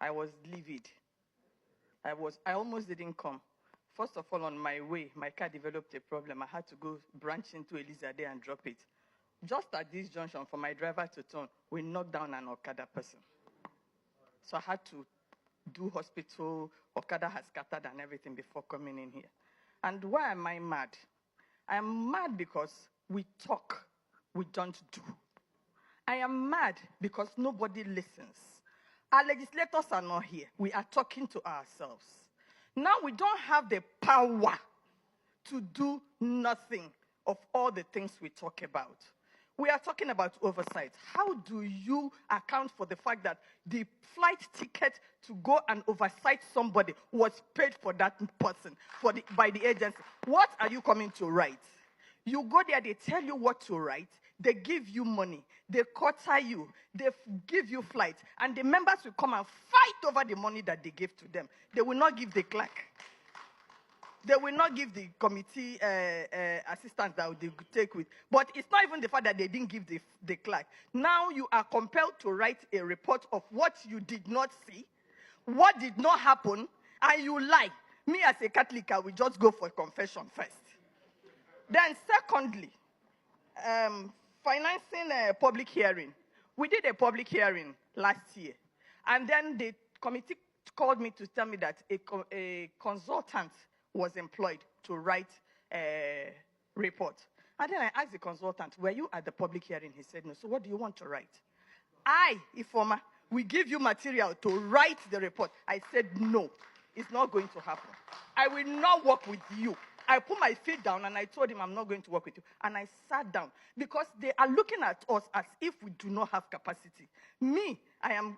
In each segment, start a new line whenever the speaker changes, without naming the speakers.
I was livid. I almost didn't come. First of all, on my way, my car developed a problem. I had to go branch into Elizade and drop it. Just at this junction, for my driver to turn, we knocked down an Okada person. So I had to do hospital. Okada has scattered and everything before coming in here. And why am I mad? I am mad because we talk, we don't do. I am mad because nobody listens. Our legislators are not here. We are talking to ourselves. Now we don't have the power to do nothing of all the things we talk about. We are talking about oversight. How do you account for the fact that the flight ticket to go and oversight somebody was paid for that person by the agency? What are you coming to write? You go there, they tell you what to write, they give you money, they quarter you, they give you flight, and the members will come and fight over the money that they gave to them. They will not give the clerk. They will not give the committee assistants that they take with. But it's not even the fact that they didn't give the clerk. Now you are compelled to write a report of what you did not see, what did not happen, and you lie. Me as a Catholic, I will just go for confession first. Then secondly, financing a public hearing. We did a public hearing last year. And then the committee called me to tell me that a consultant was employed to write a report. And then I asked the consultant, were you at the public hearing? He said, no. So what do you want to write? I, Ifoma, we give you material to write the report. I said, no, it's not going to happen. I will not work with you. I put my feet down and I told him I'm not going to work with you. And I sat down because they are looking at us as if we do not have capacity. Me, I'm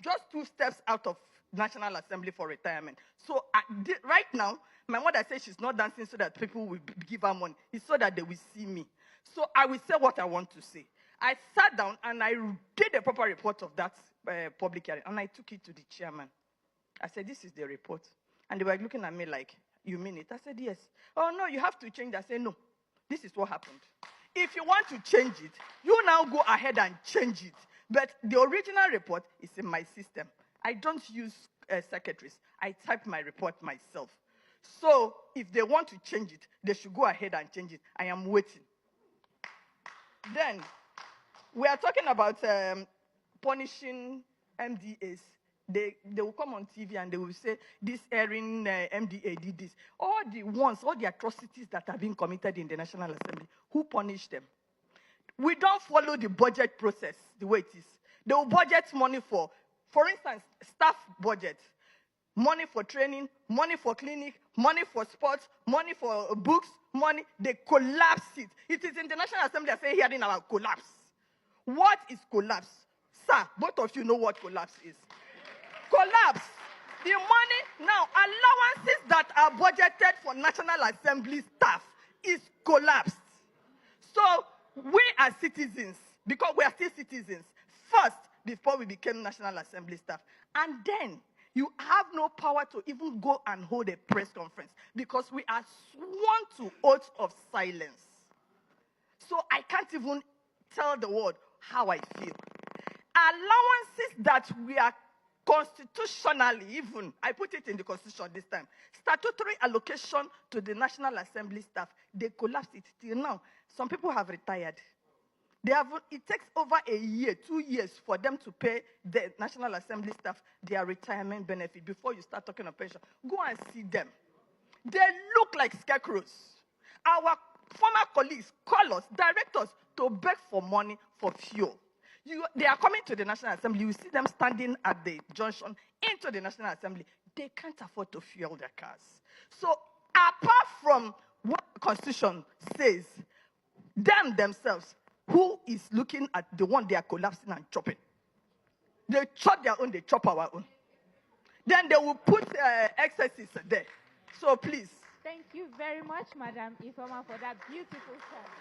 just 2 steps out of National Assembly for retirement. So right now, my mother says she's not dancing so that people will give her money. It's so that they will see me. So I will say what I want to say. I sat down and I did a proper report of that public hearing. And I took it to the chairman. I said, this is the report. And they were looking at me like, you mean it? I said, yes. Oh, no, you have to change. I said, no, this is what happened. If you want to change it, you now go ahead and change it. But the original report is in my system. I don't use secretaries. I type my report myself. So if they want to change it, they should go ahead and change it. I am waiting. Then we are talking about punishing MDAs. They will come on TV and they will say, this erring MDA did this. All the atrocities that have been committed in the National Assembly, who punished them? We don't follow the budget process the way it is. They will budget money for instance, staff budget, money for training, money for clinic, money for sports, money for books, money. They collapse it. It is in the National Assembly I say hearing about collapse. What is collapse? Sir, both of you know what collapse is. Collapse. The money, now, allowances that are budgeted for National Assembly staff is collapsed. So, we as citizens, because we are still citizens, first, before we became National Assembly staff, and then you have no power to even go and hold a press conference because we are sworn to oath of silence. So, I can't even tell the world how I feel. Allowances that we are constitutionally, even, I put it in the Constitution this time, statutory allocation to the National Assembly staff, they collapsed it till now. Some people have retired. It takes over a year, 2 years for them to pay the National Assembly staff their retirement benefit before you start talking of pension. Go and see them. They look like scarecrows. Our former colleagues call us, direct us to beg for money for fuel. They are coming to the National Assembly. You see them standing at the junction into the National Assembly. They can't afford to fuel their cars. So apart from what the Constitution says, themselves, who is looking at the one they are collapsing and chopping? They chop their own, they chop our own. Then they will put excesses there. So please.
Thank you very much, Madam Ifoma, for that beautiful talk.